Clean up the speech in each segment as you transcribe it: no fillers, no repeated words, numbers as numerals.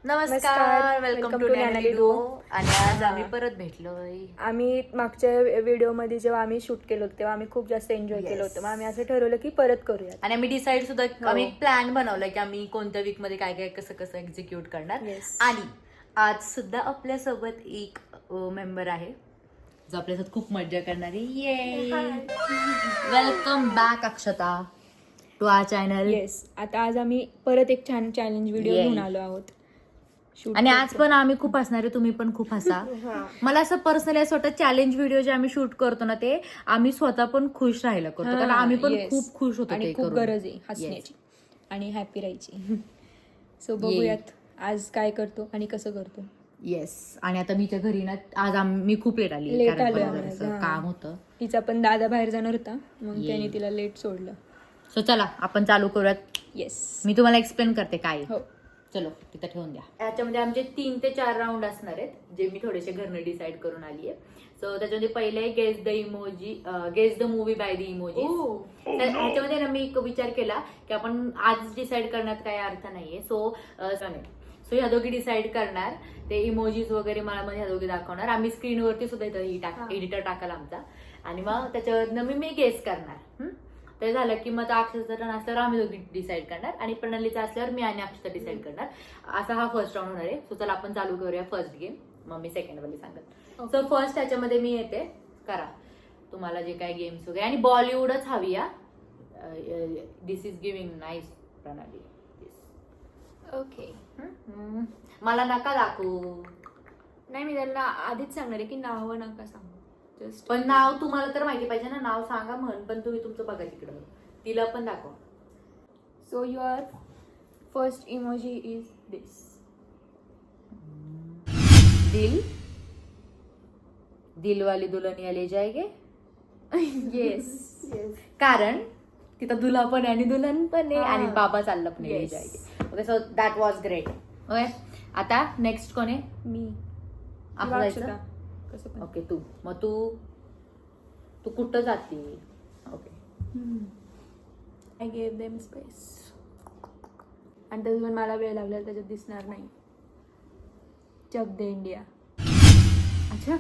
नमस्कार, welcome to नॅनली डो. आणि आज आम्ही परत भेटलोय. आम्ही मागच्या व्हिडिओमध्ये जेव्हा आम्ही शूट केलं होतं तेव्हा आम्ही खूप जास्त एन्जॉय केलं होतं. मग आम्ही असं ठरवलं की परत करूया. आणि आम्ही डिसाईड सुद्धा आम्ही एक प्लॅन बनवलाय की आम्ही कोणत्या वीक मध्ये काय काय कसं कसं एक्झिक्यूट करणार. आणि आज सुद्धा आपल्यासोबत एक मेंबर आहे जो आपल्यासोबत खूप मजा करणार आहे. ये welcome back Akshata to our channel. Yes, आता आज आम्ही परत एक छान चॅलेंज व्हिडिओ घेऊन आलो आहोत. आणि आज पण आम्ही खूप हसणार आहे, तुम्ही पण खूप हसा. मला असं पर्सनली असं वाटतं चॅलेंज व्हिडिओ जे आम्ही शूट करतो ना ते आम्ही स्वतः पण खुश राहायला करतो, कारण आम्ही पण खूप खुश होतो. आणि खूप गरज आहे हसण्याची आणि हॅपी राहायची. सो बघूयात आज काय करतो आणि कसं करतो. येस. आणि आता मीच्या घरी ना आज मी खूप लेट आली, काम होतं. तिचा पण दादा बाहेर जाणार होता, मग त्याने तिला लेट सोडलं. सो चला आपण चालू करूयात. येस, मी तुम्हाला एक्सप्लेन करते काय. हो चलो तिथं ठेवून द्या. याच्यामध्ये आमचे 3 ते 4 राऊंड असणार आहेत, जे मी थोडेसे घरनं डिसाईड करून आली आहे. सो त्याच्यामध्ये पहिले आहे guess the emoji, guess the movie by the emoji. ह्याच्यामध्ये ना मी एक विचार केला की आपण आज डिसाईड करण्यात काही अर्थ नाहीये. सो ह्या दोघी डिसाईड करणार, ते इमोजीज वगैरे मला मध्ये ह्या दोघी दाखवणार. आम्ही स्क्रीनवरती सुद्धा इथं एडिटर टाकाल आमचा, आणि मग त्याच्यावरनं मी गेस करणार. ते झालं की मग अक्षरचा टर्न असल्यावर आम्ही दोघी डिसाईड करणार, आणि प्रणालीचा असल्यावर मी आणि अक्षता डिसाईड करणार. असा हा फर्स्ट राऊंड होणार आहे. सो चला आपण चालू करूया फर्स्ट गेम, मग मी सेकंड वाली सांगत. सो फर्स्ट त्याच्यामध्ये मी येते, करा तुम्हाला जे काय गेम्स वगैरे, आणि बॉलिवूडच हवी या. दिस इज गिव्हिंग नाईस प्रणाली. ओके. मला नका दाखवू. नाही, मी त्यांना आधीच सांगणार आहे की नावं नका सांगू. पण नाव तुम्हाला तर माहिती पाहिजे ना, नाव सांगा म्हण, पण तुम्ही तुमचं बघा तिकडं, तिला पण दाखवा. So your first emoji is this. दिल. दिलवाली दुल्हनिया ले जाएंगे. येस. कारण तिथं दुल्हा पण आहे आणि दुल्हन पण आहे, आणि बाबा चाललं पण ले जाएंगे. Okay, so that was great. Okay, आता नेक्स्ट कोण आहे? मी. आपलं ओके, तू. मग तू कुठं जाते? Okay. I gave them space. आणि त्याचं पण मला वेळ लागला, त्याच्यात दिसणार नाही. चक दे इंडिया. अच्छा,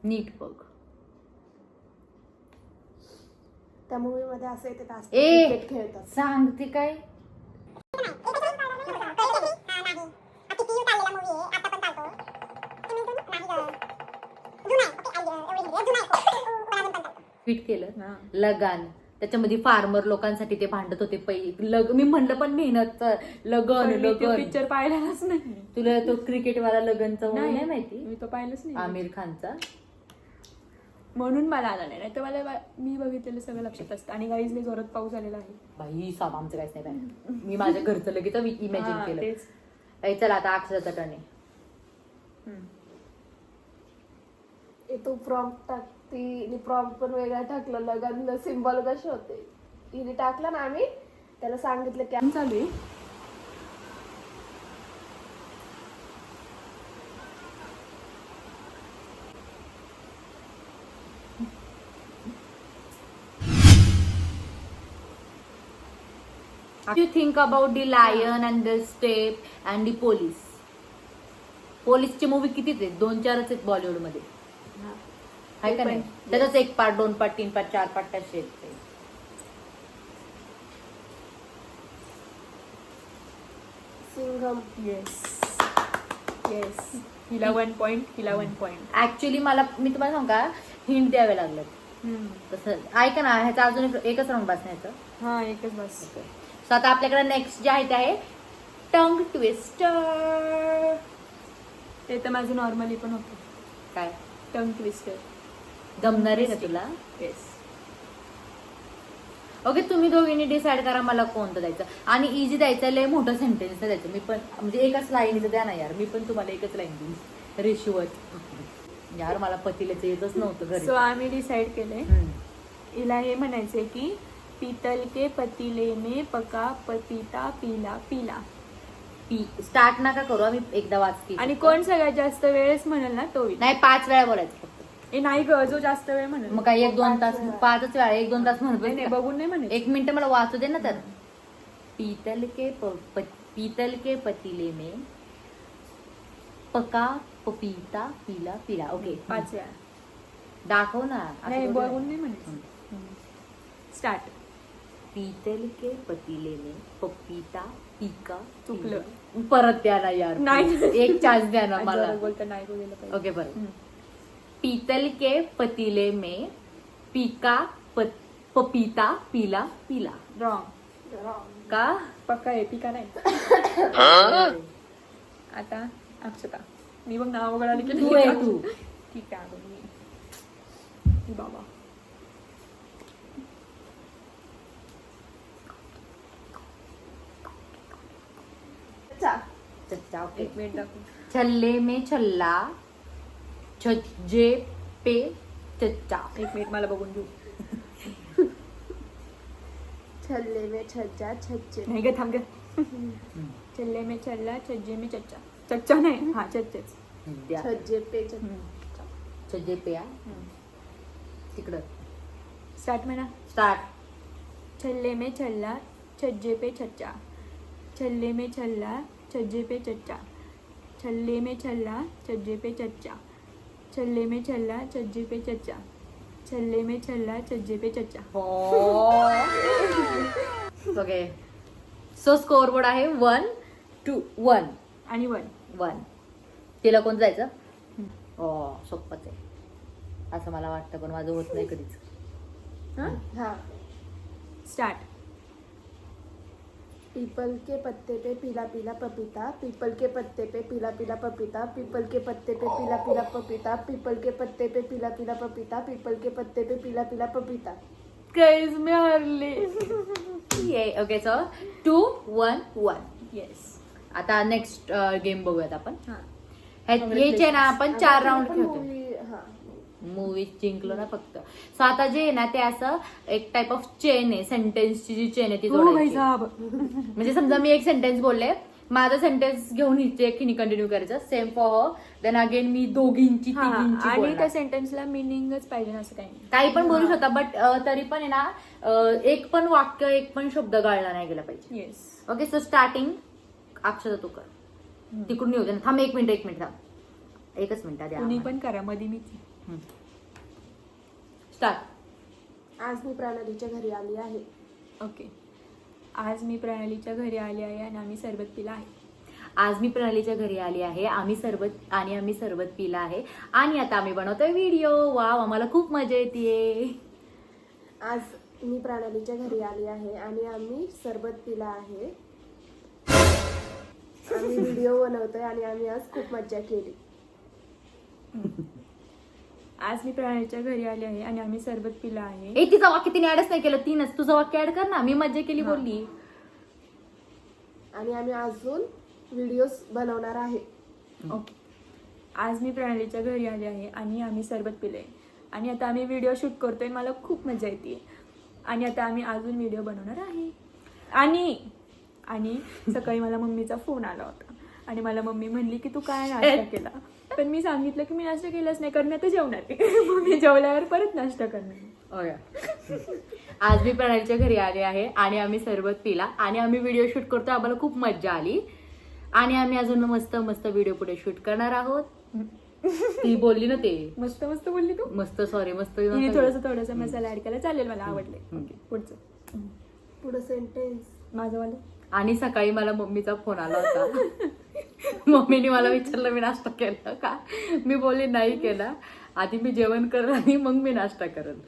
नीट बघ. त्या मूवी मध्ये असं येते क्रिकेट खेळतात. सांगते काय? ट्वीट केलं लगान, त्याच्यामध्ये फार्मर लोकांसाठी ते भांडत होते मी म्हणलं पण मेहनत लगन पिक्चर पाहिलाच नाही. तुला तो क्रिकेटवाला लगनचा नाही माहिती? मी तो पाहिलंच नाही. आमिर खानचा. म्हणून मला आला नाही, तर मला मी बघितलेलं सगळं लक्षात असतं. आणि गाईजने जोरात पाऊस आलेला आहे. बाई साब आमचं काहीच नाही पाहिजे. मी माझ्या घरचं लगेच इमॅजिन केलं. चला आता अक्षराचा टर्न आहे. तो प्रॉम्प्ट टाकती, प्रॉम्प्ट पण वेगळा टाकलं. लगान सिम्बॉल कसे होते हिने टाकलं ना, आम्ही त्याला सांगितलं की चालू आहे. You think about the lion and the step and the police. पोलीसचे मूवी कितीच आहेत? 2-4च आहेत बॉलिवूड मध्ये, आहे का नाही? त्याचाच 1 पार्ट, 2 पार्ट, 3 पार्ट, 4 पार्ट असे आहेत. सिंघम. येस. हिला 1 पॉइंट, हिला 1 पॉइंट. ऍक्च्युली मी तुम्हाला सांगू का, हिंट द्यावे लागलं तसं. ऐका ना, ह्याचा अजून एकच राऊंड बसण्याचं. हा, एकच बस. सो आता आपल्याकडे नेक्स्ट जे आहे ते आहे टंग ट्विस्टर. ते तर माझं नॉर्मली पण होतं. काय टंग ट्विस्टर? जमणार आहे का तुला? येस. ओके, तुम्ही दोघींनी डिसाईड करा मला कोणतं द्यायचं. आणि इझी द्यायचं, लय मोठं सेंटेन्स द्यायचं. मी पण म्हणजे एकच लाईनीचं द्या ना यार, मी पण तुम्हाला एकच लाईन देईन. रेशिवत यार, मला पतीलाच येतच नव्हतं घरी. सो आम्ही डिसाईड केलंय, हिला हे म्हणायचंय की पीतल के पतीले में पका पतिता पीला पीला. स्टार्ट नका करू, आम्ही एकदा वाचते. आणि कोण सगळ्यात जास्त वेळेस म्हणेल ना तो नाही, 5 वेळा बोलायचं फक्त. नाही ग, जो जास्त वेळ म्हणेल. मग काय 1-2 तास? 5च वेळा, 1-2 तास म्हणत नाही, बघून नाही म्हणेल. 1 मिनिट मला वाचू दे ना. तर पीतल के पीतल के पतीले में पका पपीता पिला पिला. ओके 5 वेळा. दाखव ना असं नाही थोडी बघून आहे. नाही म्हणायचं. स्टार्ट. पीतल के पतीले में पपीता पिका चुकलं. पिला. परत द्या ना यार नाही. एक चान्स द्या ना मला. जोरात बोलता नाही बोलायला पाहिजे. ओके बरं. पीतल के पतीले में पपीता पिला पिला. रॉंग. का पक्का आहे पिका नाही. आता अक्षता. मी बघ नाव वगैरे आली की तू आहे तू. ठीक आहे बघ मी. ही बाबा. चच्चा. ओके. 1 मिनिट दाखव. छल्ले में छल्ला छज्जे पे चच्चा. 1 मिनिट मला बघून घेऊ. छल्ले में छज्जा छज्जे नाही ग थांब ग. चल्ले में चल्ला छज्जे में चच्चा. चच्चा नाही हा चच्चेच. द्या. छज्जे पे छज्जे पे या तिकडं. स्टार्ट म्हणा. स्टार्ट. छल्ले में छल्ला छज्जे पे चच्चा. छल्ले में छल्ला छज्जे पे चच्चा. छल्ले में छल्ला छज्जे पे चच्चा. छल्ले में छल्ला छज्जे पे चच्चा. छल्ले में छल्ला छज्जे पे चच्चा. ओके. सो स्कोर बोर्ड आहे 1-1 आणि 1. 1. तिला कोण जायचं? हो सोपच आहे असं मला वाटतं पण माझं होत नाही कधीच. हाँ. स्टार्ट. पीपल के पत्ते पे पीला पीला पपीता. पीपल के पत्ते पे पीला पीला पपीता. पीपल के पत्ते पे पीला पीला पपीता. पीपल के पत्ते पे पीला पीला पपीता. पीपल के पत्ते पे पीला पीला पपीता. गाइस मी हारले. Okay so 2-1. येस. आता नेक्स्ट गेम बघूयात आपण. हा. याचे ना आपण 4 राऊंड खेळतो. हाँ. मूवी जिंकलो ना फक्त. सो आता जे आहे ना ते असं एक टाइप ऑफ चेन आहे. सेंटेन्सची जी चेन आहे ती हो भाई जोडायची. साहब. म्हणजे समजा मी एक सेंटेन्स बोलले माझं सेंटेन्स घेऊन हिने कंटिन्यू करायचं. Same for her. Then again मी दोघींची हा, तिघींची आणि बोलणार. त्या सेंटेन्सला मिनिंगच पाहिजे ना असं काही नाही. काही पण बोलू शकता बट तरी पण आहे ना एक पण वाक्य एक पण शब्द गाळला नाही गेला पाहिजे. येस. ओके सो स्टार्टिंग अक्षता तू कर. तिकडून येऊ दे ना. थांब 1 मिनिट थांब. 1च मिनिट द्या. कुणी पण करा मध्ये मी. स्टार्ट. आज मी प्रणालीच्या घरी आली आहे. ओके. आज मी प्रणालीच्या घरी आली आहे आणि आम्ही सरबत पिला आहे. आज मी प्रणालीच्या घरी आली आहे. आम्ही सरबत पिला आहे आणि आता आम्ही बनवतोय व्हिडिओ. वाव आम्हाला खूप मजा येते. आज मी प्रणालीच्या घरी आली आहे आणि आम्ही सरबत पिला आहे. आम्ही व्हिडिओ बनवतोय आणि आम्ही आज खूप मज्जा केली. आज मी प्रणालीच्या घरी आली आहे आणि आम्ही सरबत पिला आहे. ए तिचं वाक्य तिने ऍडच नाही केलं. 3च तुझं वाक्य ऍड कर ना. मी मज्जा केली बोलली. आणि आम्ही अजून व्हिडिओज बनवणार आहे. ओके. आज मी प्रणालीच्या घरी आली आहे आणि आम्ही सरबत पिले आणि आता आम्ही व्हिडिओ शूट करतोय. मला खूप मजा येते आणि आता आम्ही अजून व्हिडिओ बनवणार आहे. आणि सकाळी मला मम्मीचा फोन आला होता आणि मला मम्मी म्हणली की तू काय नाश्ता केला. पण मी सांगितलं की मी नाश्ता केलाच नाही कारण मी आता जेवणार आहे. मम्मी जेवल्यावर परत नाश्ता करणार. आज मी प्रणालीच्या घरी आले आहे आणि आम्ही सरबत पिला आणि आम्ही व्हिडिओ शूट करतो. आम्हाला खूप मज्जा आली आणि आम्ही अजून मस्त मस्त व्हिडिओ पुढे शूट करणार आहोत. ती बोलली ना ते मस्त मस्त बोलली तू. मस्त. सॉरी मस्त. तिने थोडासा मसाला ऍड केला. चालेल मला आवडले. पुढचं सेंटेन्स माझं वालं. आणि सकाळी मला मम्मीचा फोन आला होता. मम्मीने मला विचारलं मी नाश्ता केला का. मी बोलली नाही केला. आधी मी जेवण करेल आणि मग मी नाश्ता करेल.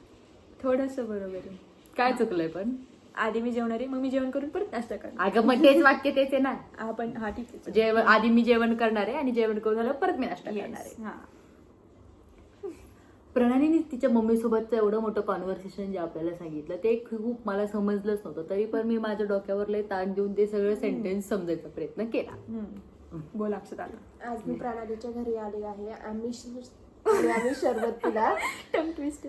थोडंसं बरोबर आहे. काय चुकलंय पण. आधी मी जेवणार आहे मग मी जेवण करून परत नाश्ता करणार. अगं मग तेच वाक्य तेच आहे ना. आपण हा ठीक आहे. जेवण आधी मी जेवण करणार आहे आणि जेवण करून झालं परत मी नाश्ता करणार आहे. हा. प्रणालीने तिच्या मम्मीसोबतचं एवढं मोठं कॉन्व्हर्सेशन जे आपल्याला सांगितलं ते खूप मला समजलंच नव्हतं. तरी पण मी माझ्या डोक्यावर लय ताण देऊन ते सगळं सेंटेन्स समजायचा प्रयत्न केला. बोल अक्षत आला. आज मी प्रणालीच्या घरी आली आहे. आम्ही शरबत पिला. टंग ट्विस्ट.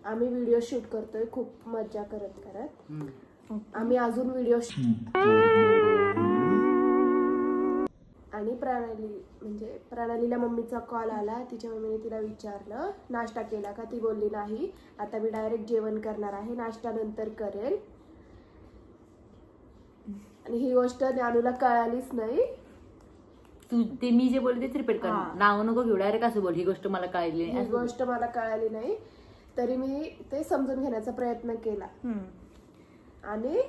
आम्ही व्हिडिओ शूट करतोय खूप मज्जा करत. आम्ही अजून व्हिडिओ आणि प्रणालीला मम्मीचा कॉल आला. तिच्या मम्मीने तिला विचारलं नाश्ता केला का. ती बोलली नाही. आता मी डायरेक्ट जेवण करणार आहे. नाश्ता नंतर करेल. आणि ही गोष्ट ज्ञानूला कळालीच नाही. तू ते मी जे बोलते तेच रिपीट कर, नाव नको घेऊ, डायरेक्ट असं बोल ही गोष्ट मला कळली नाही ही गोष्ट मला कळाली नाही, तरी मी ते समजून घेण्याचा प्रयत्न केला. आणि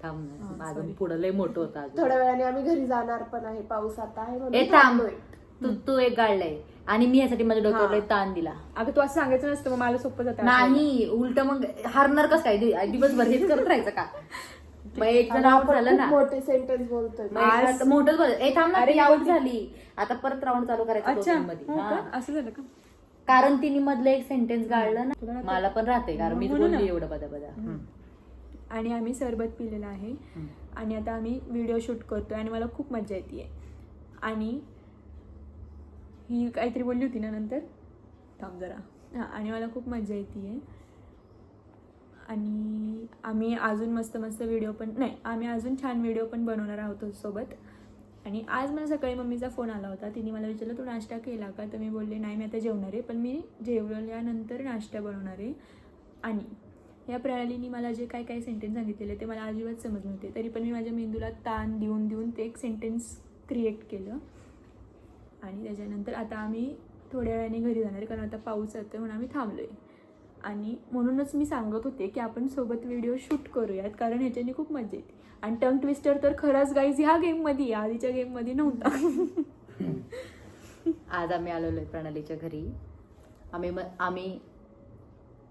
थांब अजून पुढं लय मोठं होतं अजून. थोड्या वेळाने आम्ही घरी जाणार पण आहे, पाऊस आता आहे ए म्हणून थांब, थांबलोय. तू एक गाडलाय आणि मी यासाठी माझ्या डोक्यावर लय ताण दिला. अगं तू असं सांगायचं नसतं, मग मला सोपं जातं. नाही उलट मग हारणार कसं काय, दिवसभर हेच करत राहायचं का? मग एक जण आणि आउट आपण झालं खूप ना, मोठे सेंटेन्स बोलतोय. मोठंच बोल. ए थांब ना, अरे, ती आउट झाली, आता परत राऊंड चालू करायचं अच्छा, दोघींमध्ये. हो हा. का? असं झालं का? कारण तिने मधलं एक सेंटेन्स गाळलं तुला ना, राहते? मला पण राहते कारण मी म्हणून बोलली ना. एवढं बदा. आणि आम्ही सरबत पिलेलं आहे आणि आता आम्ही व्हिडिओ शूट करतोय आणि मला खूप मजा येते. आणि ही काहीतरी बोलली होती ना नंतर, थांब जरा. हां, आणि मला खूप मजा येते. आणि आम्ही अजून मस्त मस्त व्हिडिओ पण नाही, आम्ही अजून छान व्हिडिओ पण बनवणार आहोत सोबत. आणि आज मला सकाळी मम्मीचा फोन आला होता, तिने मला विचारलं तू नाश्ता केला का, तर मी बोलले नाही मी आता जेवणार आहे, पण मी जेवल्यानंतर नाश्ता बनवणार आहे. आणि या प्रणालीने मला जे काय काय सेंटेन्स सांगितलेले ते मला अजिबात समज नव्हते, तरी पण मी माझ्या मेंदूला ताण देऊन देऊन ते एक सेंटेन्स क्रिएट केलं. आणि त्याच्यानंतर आता आम्ही थोड्या वेळाने घरी जाणार आहे, कारण आता पाऊस येतोय म्हणून आम्ही थांबलो आहे. आणि म्हणूनच मी सांगत होते की आपण सोबत व्हिडिओ शूट करूयात, कारण ह्याच्याने खूप मजा येते. आणि टंग ट्विस्टर तर खरंच गाईज ह्या गेममध्ये, आधीच्या गेममध्ये नव्हता. आज आम्ही आलेलो आहे प्रणालीच्या घरी. आम्ही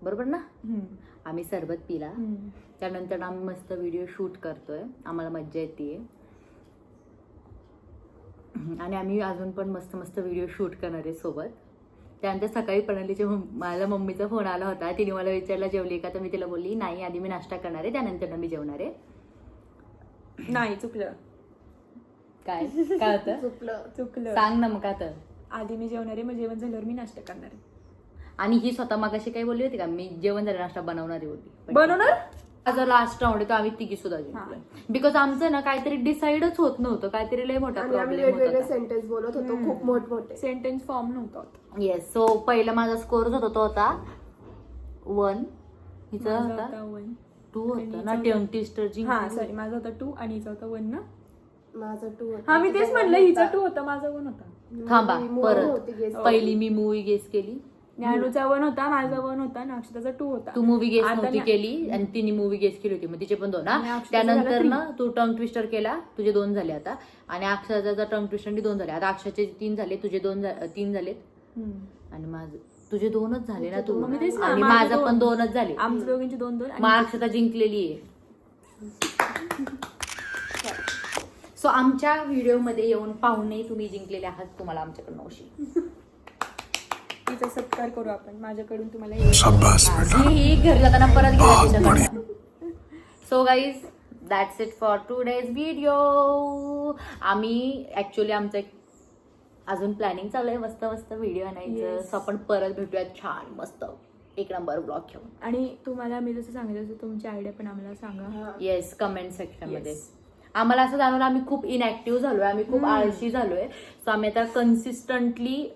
बरोबर ना, आम्ही सरबत पिला, त्यानंतर आम्ही मस्त व्हिडिओ शूट करतोय, आम्हाला मज्जा येते. आणि आम्ही अजून पण मस्त मस्त व्हिडिओ शूट करणार आहे सोबत. त्यानंतर सकाळी प्रणालीच्या माझ्या मम्मीचा फोन आला होता, तिने मला विचारला जेवली का, तर मी तिला बोलली नाही आधी मी नाश्ता करणार आहे त्यानंतर मी जेवणार आहे. नाही, चुकलं. काय काय होतं? चुकलं. सांग ना मग का तर. आधी मी जेवणार आहे, मग जेवण झाल्यावर मी नाश्ता करणार आहे. आणि ही स्वतः मगाशी काही बोलली होती का, मी जेवण झालं नाश्ता बनवणार आहे बोलली. बनवणार? माझा लास्ट राऊंड आहे तो आम्ही तिघी सुद्धा जिंकलोय. बिकॉज आमचं ना काहीतरी डिसाईडच होत नव्हतं, काहीतरी लय मोठा आणि आम्ही प्रॉब्लेम वेगवेगळे होता. सेंटेन्स बोलत होतो, खूप मोठमोठे सेंटेन्स फॉर्म नव्हता. येस, सो पहिला माझा स्कोर होता तो होता 1, हिचा माझा होता होता 1. 2 होता ना, आणि टेस्टर हा सॉरी, माझा होता 2 आणि हिचा होता 1 ना. माझा 2 हा मी तेच म्हणलं, हिचा 2 होता माझा 1 होता. थांबा परत, होती. पहिली मी मूवी गेस केली, ज्ञानूचा 1 होता, माझा 1 होता, अक्षताचा 2 होता. तू मूवी गेस आता नव्हती केली आणि तिने मूवी गेस केली होती, मग तिचे पण 2 आणि ना. अक्षताचा झाला त्यानंतर 3. ना तू टंग ट्विस्टर केला, तुझे 2 झाले आता. आणि अक्षराचा टंग ट्विस्टर 2 झाले, आता अक्षराचे 3 झाले, तुझे 3 झालेत. आणि माझं तुझे 2च झाले ना तू, मग मी तेच ना, आणि माझे माझं पण 2. 2च झाले. आमच्या दोघींचे 2-2. मग अक्षता जिंकलेली आहे. सो आमच्या व्हिडिओमध्ये येऊन पाहुणे तुम्ही जिंकलेले आहात, तुम्हाला आमच्याकडून नवशी. तिचा सत्कार करू आपण, माझ्याकडून तुम्हाला ही घरी जाताना परत गेला. So guys that's it for today's video. आम्ही ऍक्च्युअली आमचं एक अजून प्लॅनिंग चालू आहे, मस्त मस्त व्हिडिओ आणायचं. सो आपण परत भेटूयात छान मस्त 1 नंबर ब्लॉग घेऊन. आणि तुम्हाला मी जसं सांगितलं तसं तुमची आयडिया पण आम्हाला सांगा. येस, कमेंट सेक्शन मध्ये. आम्हाला असं जाणवलं आम्ही खूप इनॅक्टिव्ह झालोय, आम्ही खूप आळशी झालोय. सो आम्ही आता कन्सिस्टंटली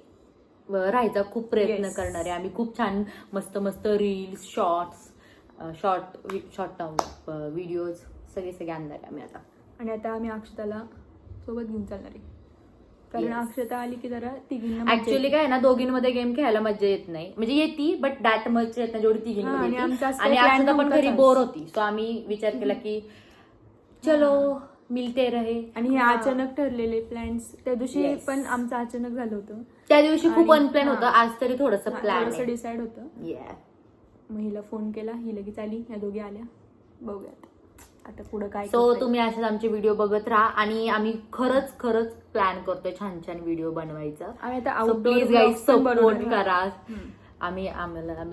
राहायचा खूप प्रयत्न करणार आहे. आम्ही खूप छान मस्त मस्त रील्स, शॉर्ट व्हिडिओज सगळे आणणार आहे आम्ही आता. आणि आता आम्ही अक्षताला सोबत घेऊन चालणार आहे, कारण अक्षता आली की जरा तिघींना ऍक्च्युअली काय ना, दोघींमध्ये गेम खेळायला मजा येत नाही, म्हणजे येते बट दॅट मजा येत नाही जेवढी तिघींमध्ये. आणि अक्षता पण घरी बोर होती, सो आम्ही विचार केला की चलो मिलते रहे. आणि हे अचानक ठरलेले प्लॅन्स, त्या दिवशी पण आमचं अचानक झालं होतं. त्या दिवशी खूप अनप्लॅन होतं, आज तरी थोडंसं प्लॅन डिसाईड होतं. मग हिला फोन केला, ही लगेच आली, या दोघी आल्या. बघूयात आता पुढे काय. सो तुम्ही असेच आमचे व्हिडिओ बघत राहा. आणि आम्ही खरंच प्लॅन करतोय छान छान व्हिडिओ बनवायचं. आम्ही आता प्लीज गाईज सपोर्ट करा. आम्ही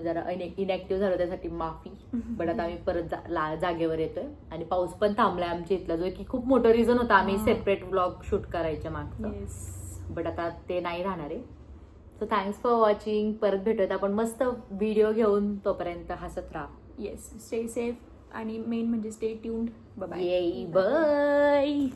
जरा इनॅक्टिव्ह झालो त्यासाठी माफी, बट आता आम्ही परत जागेवर येतोय. आणि पाऊस पण थांबलाय आमच्या इथला, जो की खूप मोठं रिझन होता आम्ही सेपरेट व्लॉग शूट करायच्या मागचं. बट आता ते नाही राहणार आहे. So thanks for watching. परत भेटूयात आपण मस्त व्हिडिओ घेऊन, तोपर्यंत हसत राहा. येस, स्टे सेफ आणि मेन म्हणजे स्टे ट्यून्ड. Bye bye.